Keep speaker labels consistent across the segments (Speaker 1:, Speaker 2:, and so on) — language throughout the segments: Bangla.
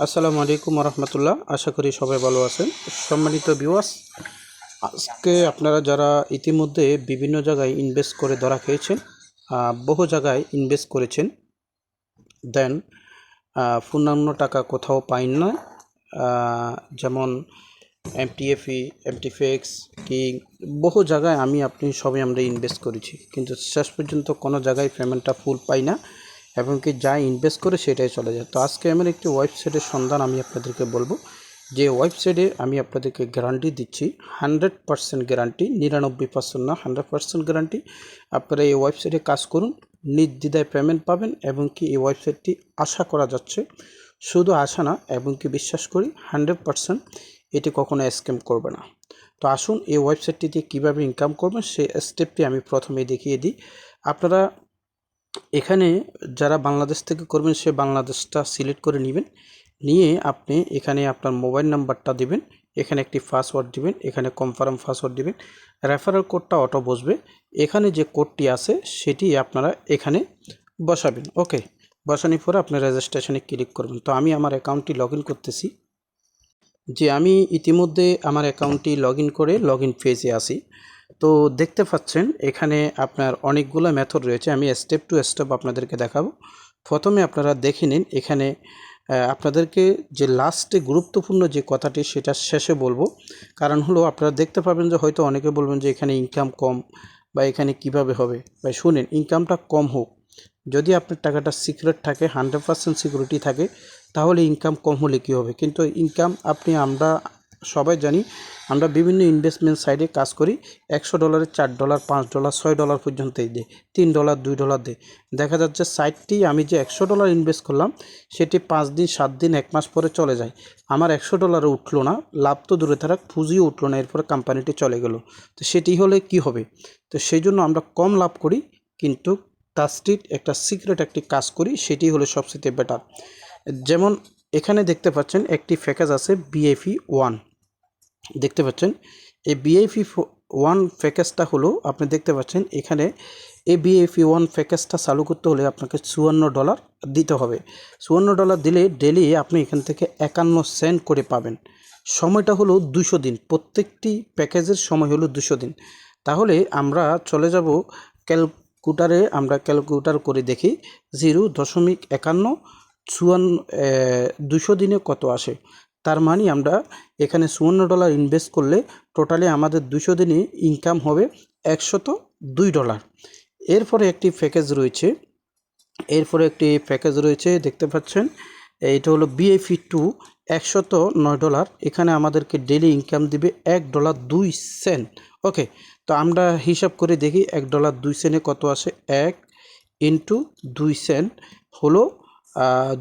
Speaker 1: আসসালামু আলাইকুম রহমতুল্লাহ। আশা করি সবাই ভালো আছেন। সম্মানিত ভিউয়ার্স, আজকে আপনারা যারা ইতিমধ্যে বিভিন্ন জায়গায় ইনভেস্ট করে ধরা খেয়েছেন, বহু জায়গায় ইনভেস্ট করেছেন, দেন পূর্ণাঙ্গ টাকা কোথাও পাইন না। যেমন এমটিএফই, এমটিফেক্স, কিং, বহু জায়গায় আপনি সবাই আমরা ইনভেস্ট করেছি, কিন্তু শেষ পর্যন্ত কোনো জায়গায় পেমেন্টটা ফুল পাই না এবং কি যা ইনভেস্ট করে সেটাই চলে যায়। তো আজকে এমন একটি ওয়েবসাইটের সন্ধান আমি আপনাদেরকে বলবো, যে ওয়েবসাইটে আমি আপনাদেরকে গ্যারান্টি দিচ্ছি, 100% গ্যারান্টি, 99% না, 100% গ্যারান্টি। আপনারা এই ওয়েবসাইটে কাজ করুন, নির্দ্বিধায় পেমেন্ট পাবেন এবং কি এই ওয়েবসাইটটি আশা করা যাচ্ছে, শুধু আশা না এবং কি বিশ্বাস করি 100% এটি কখনো স্ক্যাম করবে না। তো আসুন এই ওয়েবসাইটটিতে কীভাবে ইনকাম করবেন সেই স্টেপটি আমি প্রথমেই দেখিয়ে দিই। আপনারা এখানে যারা বাংলাদেশ থেকে করবেন সে বাংলাদেশটা সিলেক্ট করে নেবেন, নিয়ে আপনি এখানে আপনার মোবাইল নাম্বারটা দিবেন, এখানে একটি পাসওয়ার্ড দিবেন, এখানে কনফার্ম পাসওয়ার্ড দিবেন, রেফারেল কোডটা অটো বসবে, এখানে যে কোডটি আছে সেটি আপনারা এখানে বসাবেন। ওকে, বসানোর পরে আপনি রেজিস্ট্রেশনে ক্লিক করবেন। তো আমি আমার অ্যাকাউন্টটি লগ ইন করতেছি। যে আমি ইতিমধ্যে আমার অ্যাকাউন্টটি লগ ইন করে লগ ইন পেজে আসি। তো দেখতে পাচ্ছেন এখানে আপনার অনেকগুলো মেথড রয়েছে, আমি স্টেপ টু স্টেপ আপনাদেরকে দেখাবো। প্রথমে আপনারা দেখে নিন, এখানে আপনাদেরকে যে লাস্টে গুরুত্বপূর্ণ যে কথাটি সেটা শেষে বলবো, কারণ হলো আপনারা দেখতে পাবেন যে হয়তো অনেকে বলবেন যে এখানে ইনকাম কম বা এখানে কিভাবে হবে। ভাই শুনেন, ইনকামটা কম হোক, যদি আপনার টাকাটা সিক্রেট থাকে, 100% সিকিউরিটি থাকে, তাহলে ইনকাম কম হলে কী হবে, কিন্তু ইনকাম আমরা সবাই জানি, আমরা বিভিন্ন ইনভেস্টমেন্ট সাইটে কাজ করি, $100 $4 $5 $6 পর্যন্তই দেয়, $3 $2 দেয়। দেখা যাচ্ছে সাইটটি আমি যে $100 ইনভেস্ট করলাম সেটি 5 দিন 7 দিন 1 মাস পরে চলে যায়, আমার $100 উঠলো না, লাভ তো দূরে থাক, পুঁজিও উঠলো না, এরপরে কোম্পানিটি চলে গেল। তো সেটি হলে কি হবে? তো সেই জন্য আমরা কম লাভ করি, কিন্তু ট্রাস্টেড একটা সিক্রেট একটি কাজ করি, সেটি হলো সবচেয়ে বেটার। যেমন এখানে দেখতে পাচ্ছেন একটি প্যাকেজ আছে বিএফই 1, দেখতে পাচ্ছেন এই বিএফই 1 প্যাকেজটা হলো, আপনি দেখতে পাচ্ছেন এখানে এই বিএফই 1 প্যাকেজটা চালু করতে হলে আপনাকে $54 দিতে হবে। $54 দিলে ডেলি আপনি এখান থেকে 51 সেন্ট করে পাবেন। সময়টা হলো 200 দিন, প্রত্যেকটি প্যাকেজের সময় হলো 200 দিন। তাহলে আমরা চলে যাব ক্যালকুলেটারে, আমরা ক্যালকুলেটার করে দেখি 0.51 200 দিনে কত আসে। তার মানে আমরা এখানে $54 ইনভেস্ট করলে টোটালি আমাদের 200 দিনে ইনকাম হবে $102। এরপরে একটি প্যাকেজ রয়েছে, দেখতে পাচ্ছেন এইটা হলো বিএফই 2, $109। এখানে আমাদেরকে ডেলি ইনকাম দিবে $1.02। ওকে, তো আমরা হিসাব করে দেখি $1.02 কত আসে। 1 ইন্টু 2 সেন্ট হলো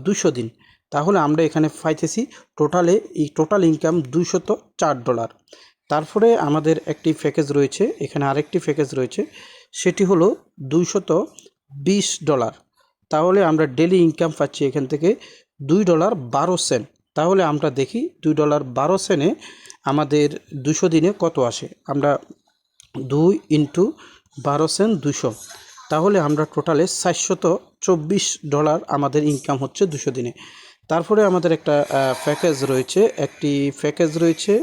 Speaker 1: 200 দিন। তাহলে আমরা এখানে পাইতেছি টোটাল ইনকাম $204। তারপরে আমাদের একটি প্যাকেজ রয়েছে, এখানে আরেকটি প্যাকেজ রয়েছে, সেটি হলো $220। তাহলে আমরা ডেলি ইনকাম পাচ্ছি এখান থেকে $2.12। তাহলে আমরা দেখি $2.12 আমাদের 200 দিনে কত আসে। আমরা 2 ইন্টু 12 সেন্ট 200, তাহলে আমরা টোটালে $424 আমাদের ইনকাম হচ্ছে 200 দিনে। তারপরে আমাদের একটা একটি প্যাকেজ রয়েছে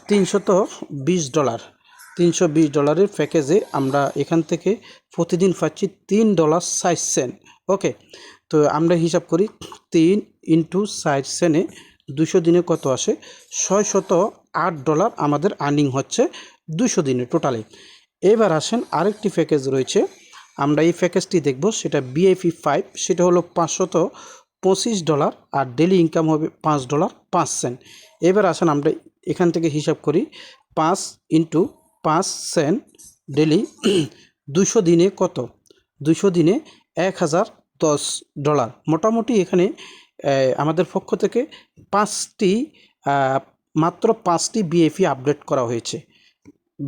Speaker 1: $320। $320 প্যাকেজে আমরা এখান থেকে প্রতিদিন পাচ্ছি $3.60। ওকে, তো আমরা হিসাব করি 3 ইন্টু 60 সেন্টে 200 দিনে কত আসে, $608 আমাদের আর্নিং হচ্ছে 200 দিনে টোটালে। এবার আসেন আরেকটি প্যাকেজ রয়েছে, আমরা এই প্যাকেজটি দেখব, সেটা বিএফই 5, সেটা হলো $525 আর ডেলি ইনকাম হবে $5.05। এবার আসেন আমরা এখান থেকে হিসাব করি 5 ইন্টু 5 সেন্ট ডেলি 200 দিনে কত, 200 দিনে $1010। মোটামুটি এখানে আমাদের পক্ষ থেকে মাত্র 5টি বিএফই আপডেট করা হয়েছে।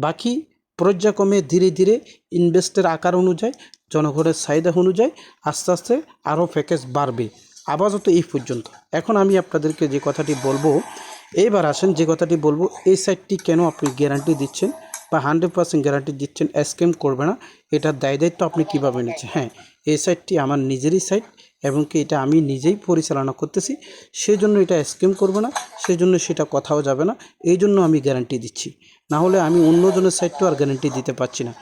Speaker 1: বাকি পর্যায়ক্রমে ধীরে ধীরে ইনভেস্টের আকার অনুযায়ী, জনগণের চাহিদা অনুযায়ী আস্তে আস্তে আরও প্যাকেজ বাড়বে। আপাতত এই পর্যন্ত। এখন আমি আপনাদেরকে যে কথাটি বলবো, এইবার আসেন যে কথাটি বলবো, এই সাইটটি কেন আপনি গ্যারান্টি দিচ্ছেন বা 100% গ্যারান্টি দিচ্ছেন স্ক্যাম করবে না, এটার দায়িত্ব আপনি কীভাবে নিচ্ছেন। হ্যাঁ, এই সাইটটি আমার নিজেরই সাইট, এবং কি এটা আমি নিজেই পরিচালনা করতেছি, সেজন্য এটা স্ক্যাম করবে না, সেজন্য সেটা কোথাও যাবে না, এই জন্য আমি গ্যারান্টি দিচ্ছি। না হলে আমি অন্যজনের সাইড তো আর গ্যারান্টি দিতে পারছি না।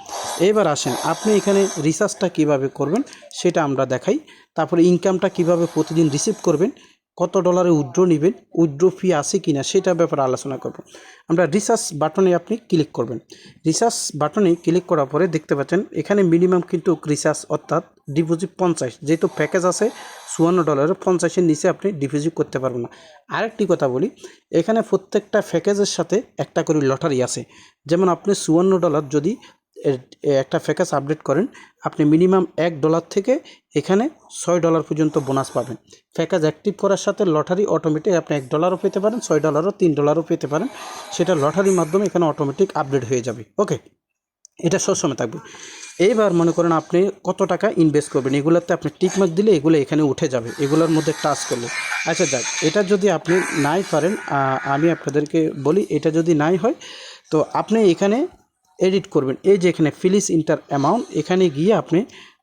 Speaker 1: এবার আসেন আপনি এখানে রিসার্চটা কিভাবে করবেন সেটা আমরা দেখাই। তারপরে ইনকামটা কিভাবে প্রতিদিন রিসিভ করবেন, কত ডলারে উইথড্র নেবেন, উইথড্র ফি আছে কি না সেটার ব্যাপারে আলোচনা করব। আমরা রিসার্চ বাটনে আপনি ক্লিক করবেন। রিসার্চ বাটনে ক্লিক করার পরে দেখতে পাচ্ছেন এখানে মিনিমাম কিন্তু রিসার্চ অর্থাৎ ডিপোজিট 50, যেহেতু প্যাকেজ আছে $54, 50-এর নিচে আপনি ডিপোজিট করতে পারবেন না। আরেকটি কথা বলি, এখানে প্রত্যেকটা প্যাকেজের সাথে একটা করে লটারি আছে। যেমন আপনি $54 যদি একটা প্যাকেজ আপডেট করেন, আপনি মিনিমাম $1 থেকে এখানে $6 পর্যন্ত বোনাস পাবেন। প্যাকেজ অ্যাক্টিভ করার সাথে লটারি অটোমেটিক আপনি $1 পেতে পারেন, $6, $3 পেতে পারেন, সেটা লটারির মাধ্যমে এখানে অটোমেটিক আপডেট হয়ে যাবে। ওকে, এটা সবসময় থাকবে। এইবার মনে করেন আপনি কত টাকা ইনভেস্ট করবেন, এগুলোতে আপনি টিকমার্ক দিলে এগুলো এখানে উঠে যাবে, এগুলোর মধ্যে টাচ করলে। আচ্ছা যাক, এটা যদি আপনি নাই পারেন, আমি আপনাদেরকে বলি, এটা যদি নাই হয় তো আপনি এখানে এডিট করবেন। এই যে এখানে ফিলিস ইন্টার অ্যামাউন্ট, এখানে গিয়ে আপনি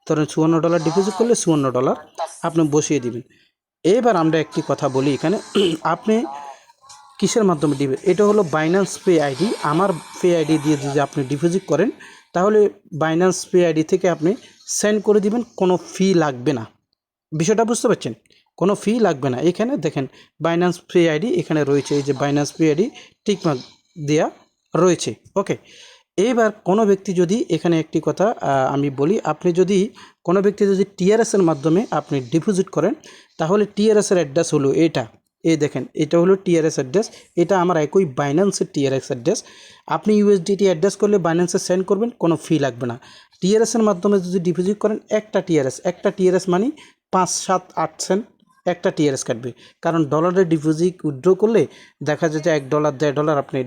Speaker 1: ধরেন $54 ডিপোজিট করলে $54 আপনি বসিয়ে দিবেন। এবার আমরা একটি কথা বলি এখানে, আপনি কিসের মাধ্যমে দিবেন, এটা হলো বাইন্যান্স পে আইডি। আমার পে আইডি দিয়ে যদি আপনি ডিপোজিট করেন তাহলে বাইন্যান্স পে আইডি থেকে আপনি সেন্ড করে দিবেন, কোনো ফি লাগবে না। বিষয়টা বুঝতে পারছেন? কোনো ফি লাগবে না। এখানে দেখেন বাইন্যান্স পে আইডি এখানে রয়েছে, এই যে বাইন্যান্স পে আইডি টিকমার্ক দেওয়া রয়েছে। ওকে, এইবার কোনো ব্যক্তি যদি এখানে একটি কথা আমি বলি, আপনি যদি কোনো ব্যক্তি যদি টিআরএসের মাধ্যমে আপনি ডিপোজিট করেন তাহলে টিআরএসের অ্যাড্রেস হলো এটা। এই দেখেন, এটা হলো টিআরএস অ্যাড্রেস, এটা আমার একই বাইন্যান্সের টিআরএস অ্যাড্রেস। আপনি ইউএসডিটি অ্যাড্রেস করলে বাইন্যান্সে সেন্ড করবেন, কোনো ফি লাগবে না। টিআরএসের মাধ্যমে যদি ডিপোজিট করেন একটা টিআরএস মানে 5, 7, 8 সেন্ট একটা টিআরএস কাটবে। কারণ ডলারের ডিপোজিট উইথড্র করলে দেখা যায় যে $1, $1.5 আপনি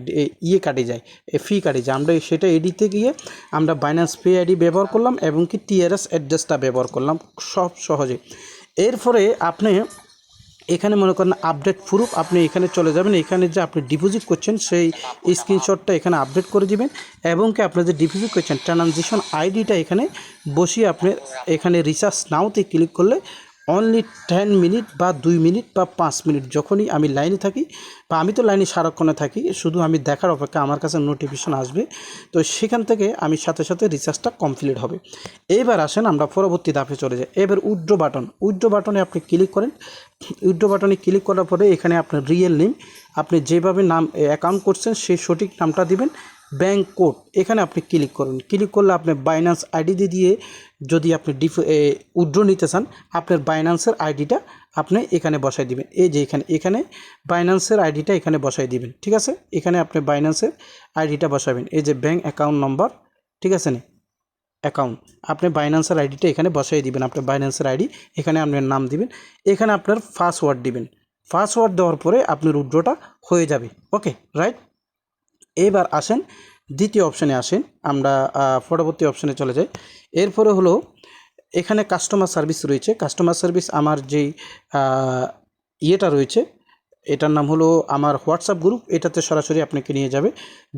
Speaker 1: কাটে যায়, ফি কাটে যায়। আমরা সেটা এডিতে গিয়ে আমরা বাইন্যান্স পে আইডি ব্যবহার করলাম এবং কি টিআরএস অ্যাড্রেসটা ব্যবহার করলাম সব সহজে। এরপরে আপনি এখানে মনে করেন আপডেট প্রুফ, আপনি এখানে চলে যাবেন, এখানে যে আপনি ডিপোজিট করছেন সেই স্ক্রিনশটটা এখানে আপডেট করে দিবেন এবং কি আপনি যে ডিপোজিট করছেন ট্রানজিশন আইডিটা এখানে বসিয়ে আপনি এখানে রিচার্জ নাওতে ক্লিক করলে অনলি 10 মিনিট বা 2 মিনিট বা 5 মিনিট যখনই আমি লাইনে থাকি, বা আমি তো লাইনে সারাক্ষণে থাকি, শুধু আমি দেখার অপেক্ষা আমার কাছে নোটিফিকেশন আসবে, তো সেখান থেকে আমি সাথে সাথে রিচার্জটা কমপ্লিট হবে। এবার আসেন আমরা পরবর্তী ধাপে চলে যাই। এবার উইথড্র বাটনে আপনি ক্লিক করেন। উইথড্র বাটনে ক্লিক করার পরে এখানে আপনার রিয়েল নেম, আপনি যেভাবে নাম অ্যাকাউন্ট করছেন সেই সঠিক নামটা দিবেন। ব্যাঙ্ক কোড এখানে আপনি ক্লিক করুন। ক্লিক করলে আপনি বাইন্যান্স আইডি দিয়ে যদি আপনি উইথড্র নিতে চান, আপনার বাইন্যান্সের আইডিটা আপনি এখানে বসাই দিবেন। এই যে এখানে বাইন্যান্সের আইডিটা এখানে বসাই দিবেন, ঠিক আছে? এখানে আপনি বাইন্যান্সের আইডিটা বসাবেন, এই যে ব্যাঙ্ক অ্যাকাউন্ট নম্বর, ঠিক আছে না, অ্যাকাউন্ট আপনি বাইন্যান্সের আইডিটা এখানে বসাই দিবেন। আপনার বাইন্যান্সের আইডি এখানে আপনার নাম দিবেন, এখানে আপনার পাসওয়ার্ড দিবেন। পাসওয়ার্ড দেওয়ার পরে আপনার উইথড্রটা হয়ে যাবে। ওকে, রাইট। এবার আসেন দ্বিতীয় অপশানে আসেন, আমরা পরবর্তী অপশানে চলে যাই। এরপরে হলো এখানে কাস্টমার সার্ভিস রয়েছে। কাস্টমার সার্ভিস আমার যেই ইয়েটা রয়েছে, এটার নাম হলো আমার হোয়াটসঅ্যাপ গ্রুপ, এটাতে সরাসরি আপনাকে নিয়ে যাবে।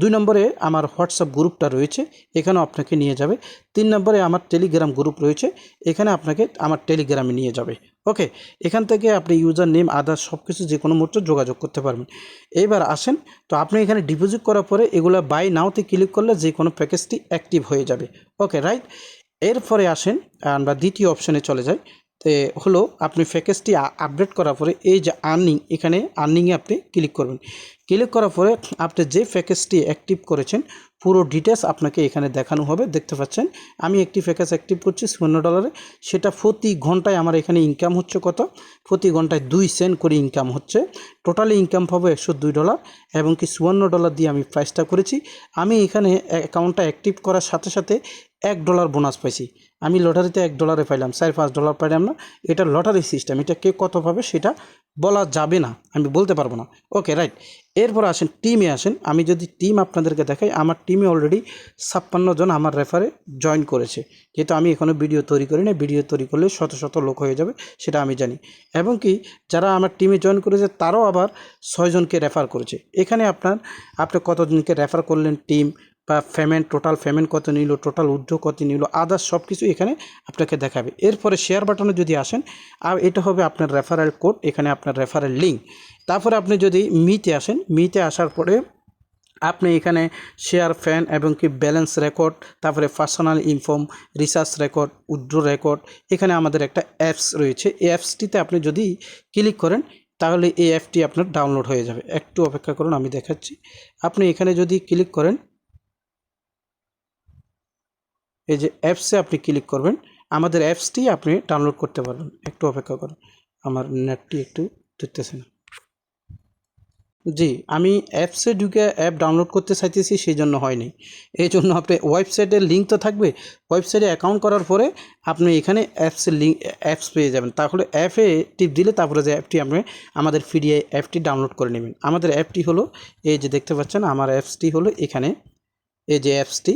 Speaker 1: 2 নম্বরে আমার হোয়াটসঅ্যাপ গ্রুপটা রয়েছে, এখানেও আপনাকে নিয়ে যাবে। 3 নম্বরে আমার টেলিগ্রাম গ্রুপ রয়েছে, এখানে আপনাকে আমার টেলিগ্রামে নিয়ে যাবে। ওকে, এখান থেকে আপনি ইউজার নেম আদার্স সব কিছু যে কোনো মুহূর্তে যোগাযোগ করতে পারবেন। এইবার আসেন, তো আপনি এখানে ডিপোজিট করার পরে এগুলো বাই নাওতে ক্লিক করলে যে কোনো প্যাকেজটি অ্যাক্টিভ হয়ে যাবে। ওকে, রাইট। এরপরে আসেন আমরা দ্বিতীয় অপশানে চলে যাই। তো হলো আপনি প্যাকেজটি আপডেট করার পরে এই যে আর্নিং, এখানে আর্নিংয়ে আপনি ক্লিক করবেন। ক্লিক করার পরে আপনি যে প্যাকেজটি অ্যাক্টিভ করেছেন পুরো ডিটেলস আপনাকে এখানে দেখানো হবে। দেখতে পাচ্ছেন আমি একটি প্যাকেজ অ্যাক্টিভ করছি $54, সেটা প্রতি ঘন্টায় আমার এখানে ইনকাম হচ্ছে কত, প্রতি ঘন্টায় 2 সেন্ট করে ইনকাম হচ্ছে। টোটালি ইনকাম পাবো $102 এবং কি $54 দিয়ে আমি প্রাইসটা করেছি। আমি এখানে অ্যাকাউন্টটা অ্যাক্টিভ করার সাথে সাথে $1 বোনাস পাইছি। আমি লটারিতে $1 পাইলাম, $4-5 পাইলাম না। এটা লটারি সিস্টেম, এটা কে কত পাবে সেটা বলা যাবে না, আমি বলতে পারবো না। ওকে, রাইট। এরপর আসেন টিমে আসেন। আমি যদি টিম আপনাদেরকে দেখাই, আমার টিমে অলরেডি 56 জন আমার রেফারে জয়েন করেছে। যেহেতু আমি এখনও ভিডিও তৈরি করি না, ভিডিও তৈরি করলে শত শত লোক হয়ে যাবে সেটা আমি জানি। এবং কি যারা আমার টিমে জয়েন করেছে তারাও আবার 6 জনকে রেফার করেছে। এখানে আপনি কতজনকে রেফার করলেন টিম, বা পেমেন্ট, টোটাল পেমেন্ট কত নিল, টোটাল উইথড্র কত নিল, আদার্স সব কিছু এখানে আপনাকে দেখাবে। এরপরে শেয়ার বাটনে যদি আসেন, আর এটা হবে আপনার রেফারেল কোড, এখানে আপনার রেফারেল লিঙ্ক। তারপরে আপনি যদি মিতে আসেন, মিতে আসার পরে আপনি এখানে শেয়ার ফ্যান এবং কি ব্যালেন্স রেকর্ড, তারপরে personal inform, research record, withdraw record, এখানে আমাদের একটা অ্যাপস রয়েছে। এই অ্যাপসটিতে আপনি যদি ক্লিক করেন তাহলে এই অ্যাপটি আপনার ডাউনলোড হয়ে যাবে। একটু অপেক্ষা করুন, আমি দেখাচ্ছি। আপনি এখানে যদি ক্লিক করেন, এই যে অ্যাপসে আপনি ক্লিক করবেন, আমাদের অ্যাপসটি আপনি ডাউনলোড করতে পারবেন। একটু অপেক্ষা করুন, আমার নেটটি একটু ধরতেছে না। জি, আমি অ্যাপসে ঢুকে অ্যাপ ডাউনলোড করতে চাইতেছি, সেই জন্য হয়নি। এই জন্য আপনি ওয়েবসাইটের লিঙ্ক তো থাকবে, ওয়েবসাইটে অ্যাকাউন্ট করার পরে আপনি এখানে অ্যাপসের লিঙ্ক, অ্যাপস পেয়ে যাবেন। তাহলে অ্যাপে টিপ দিলে তারপরে যে অ্যাপটি আপনি আমাদের পিডিএফ অ্যাপটি ডাউনলোড করে নেবেন। আমাদের অ্যাপটি হলো এই যে দেখতে পাচ্ছেন, আমার অ্যাপসটি হলো এখানে, এই যে অ্যাপসটি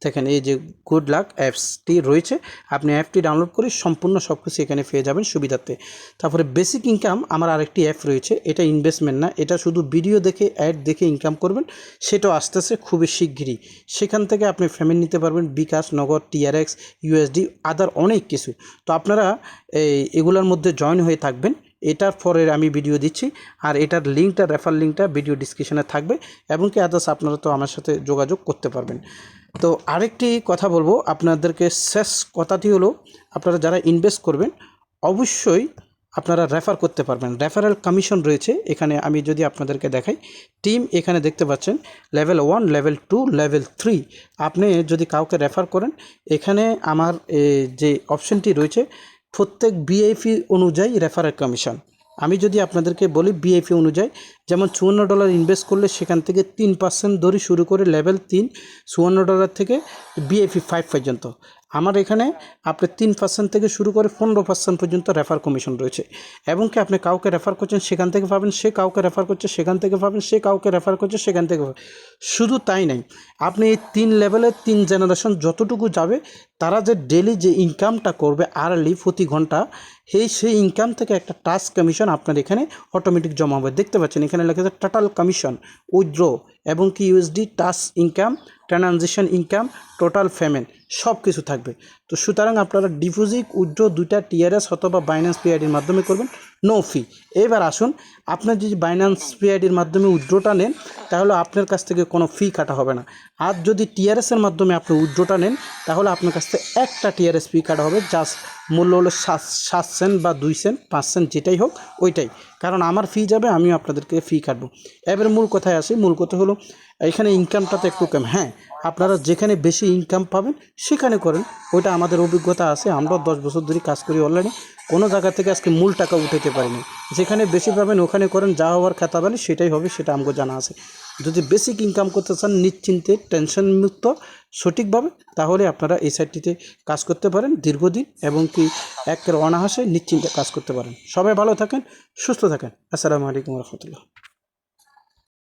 Speaker 1: দেখেন, এই যে গুড লাক অ্যাপসটি রয়েছে। আপনি অ্যাপটি ডাউনলোড করে সম্পূর্ণ সব কিছু এখানে পেয়ে যাবেন সুবিধার্থে। তারপরে বেসিক ইনকাম আমার আরেকটি অ্যাপ রয়েছে, এটা ইনভেস্টমেন্ট না, এটা শুধু ভিডিও দেখে, অ্যাড দেখে ইনকাম করবেন, সেটাও আসতেছে খুবই শিগগিরই। সেখান থেকে আপনি পেমেন্ট নিতে পারবেন, বিকাশ, নগদ, টিআরএক্স, ইউএসডি, আদার অনেক কিছু। তো আপনারা এগুলোর মধ্যে জয়েন হয়ে থাকবেন। এটার পরে আমি ভিডিও দিচ্ছি, আর এটার লিঙ্কটা, রেফার লিঙ্কটা ভিডিও ডিসক্রিপশনে থাকবে, এবং কি আদার্স আপনারা তো আমার সাথে যোগাযোগ করতে পারবেন। তো আরেকটি কথা বলবো আপনাদেরকে, শেষ কথাটি হলো, আপনারা যারা ইনভেস্ট করবেন অবশ্যই আপনারা রেফার করতে পারবেন। রেফারেল কমিশন রয়েছে এখানে, আমি যদি আপনাদেরকে দেখাই, টিম এখানে দেখতে পাচ্ছেন লেভেল 1, লেভেল 2, লেভেল 3। আপনি যদি কাউকে রেফার করেন, এখানে আমার যে অপশনটি রয়েছে, প্রত্যেক বিআইপি অনুযায়ী রেফারেল কমিশন। আমি যদি আপনাদেরকে বলি বিআইপি অনুযায়ী, যেমন $54 ইনভেস্ট করলে সেখান থেকে 3% ধরে শুরু করে লেভেল 3, $54 থেকে বিআইপি 5 পর্যন্ত। আমার এখানে আপনি 3% থেকে শুরু করে 15% পর্যন্ত রেফার কমিশন রয়েছে। এবং কি আপনি কাউকে রেফার করছেন, সেখান থেকে পাবেন, সে কাউকে রেফার করছে সেখান থেকে পাবেন, সে কাউকে রেফার করছে সেখান থেকে পাবেন। শুধু তাই নাই, আপনি এই 3 লেভেলের 3 জেনারেশন যতটুকু যাবে, তারা যে ডেলি যে ইনকামটা করবে আর্লি প্রতি ঘন্টা, সেই ইনকাম থেকে একটা টাস্ক কমিশন আপনার এখানে অটোমেটিক জমা হবে। দেখতে পাচ্ছেন এখানে লেখা আছে টোটাল কমিশন, উইথড্র, এবং কি USD, task income, transition income, total payment, সব কিছু থাকবে। তো সুতরাং আপনারা ডিপোজিট, উইথড্র দুইটা টিআরএস অথবা বাইন্যান্স পিআইডির মাধ্যমে করবেন, নো ফি। এবার আসুন, আপনার যদি বাইন্যান্স পিআইডির মাধ্যমে উইথড্রটা নেন, তাহলে আপনার কাছ থেকে কোনো ফি কাটা হবে না। আর যদি টিআরএসের মাধ্যমে আপনি উইথড্রটা নেন, তাহলে আপনার কাছ থেকে একটা টিআরএস ফি কাটা হবে, জাস্ট মূল্য হলো 7 সেন্ট বা 2 সেন্ট, 5 সেন্ট, যেটাই হোক ওইটাই। কারণ আমার ফি যাবে, আমিও আপনাদেরকে ফি কাটবো। এবার মূল কথায় আসি, মূল কথা হলো এখানে ইনকামটা তো একটু কম। হ্যাঁ, আপনারা যেখানে বেশি ইনকাম পাবেন সেখানে করেন, ওইটা আমাদের অভিজ্ঞতা আছে। আমরা 10 বছর ধরে কাজ করি অনলাইনে, কোনো জায়গা থেকে আজকে মূল টাকা উঠাতে পারিনি। যেখানে বেশি পাবেন ওখানে করেন, যা হওয়ার খেতা বলে সেটাই হবে, সেটা আমাকে জানা আছে। যদি বেসিক ইনকাম করতে চান নিশ্চিন্তে, টেনশন মুক্ত, সঠিকভাবে, তাহলে আপনারা এই সাইটটিতে কাজ করতে পারেন দীর্ঘদিন, এবং কি একের অনাহাসে নিশ্চিন্তে কাজ করতে পারেন। সবাই ভালো থাকেন, সুস্থ থাকেন। আসসালামু আলাইকুম রহমতুল্লাহ।